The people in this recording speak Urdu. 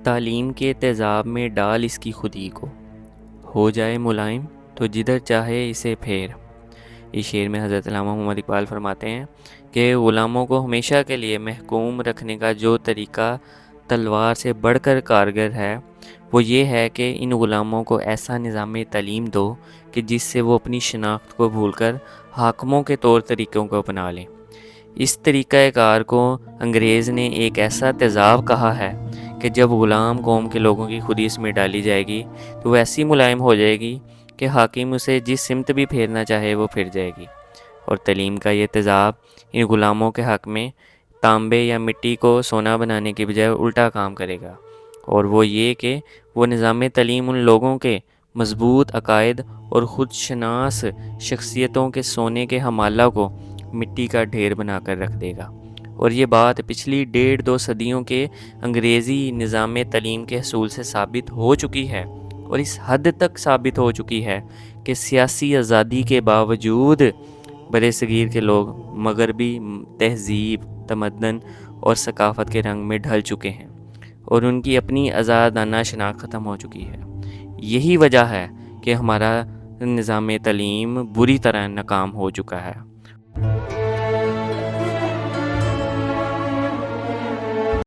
تعلیم کے تیزاب میں ڈال اس کی خودی کو، ہو جائے ملائم تو جدھر چاہے اسے پھیر۔ اس شعر میں حضرت علامہ محمد اقبال فرماتے ہیں کہ غلاموں کو ہمیشہ کے لیے محکوم رکھنے کا جو طریقہ تلوار سے بڑھ کر کارگر ہے وہ یہ ہے کہ ان غلاموں کو ایسا نظام تعلیم دو کہ جس سے وہ اپنی شناخت کو بھول کر حاکموں کے طور طریقوں کو اپنا لیں۔ اس طریقہ کار کو انگریز نے ایک ایسا تیزاب کہا ہے کہ جب غلام قوم کے لوگوں کی خودی اس میں ڈالی جائے گی تو وہ ایسی ملائم ہو جائے گی کہ حاکم اسے جس سمت بھی پھیرنا چاہے وہ پھر جائے گی، اور تعلیم کا یہ تیزاب ان غلاموں کے حق میں تانبے یا مٹی کو سونا بنانے کے بجائے الٹا کام کرے گا، اور وہ یہ کہ وہ نظام تعلیم ان لوگوں کے مضبوط عقائد اور خود شناس شخصیتوں کے سونے کے حمالہ کو مٹی کا ڈھیر بنا کر رکھ دے گا۔ اور یہ بات پچھلی 1.5-2 صدیوں کے انگریزی نظام تعلیم کے حصول سے ثابت ہو چکی ہے، اور اس حد تک ثابت ہو چکی ہے کہ سیاسی آزادی کے باوجود برِ صغیر کے لوگ مغربی تہذیب، تمدن اور ثقافت کے رنگ میں ڈھل چکے ہیں، اور ان کی اپنی آزادانہ شناخت ختم ہو چکی ہے۔ یہی وجہ ہے کہ ہمارا نظام تعلیم بری طرح ناکام ہو چکا ہے۔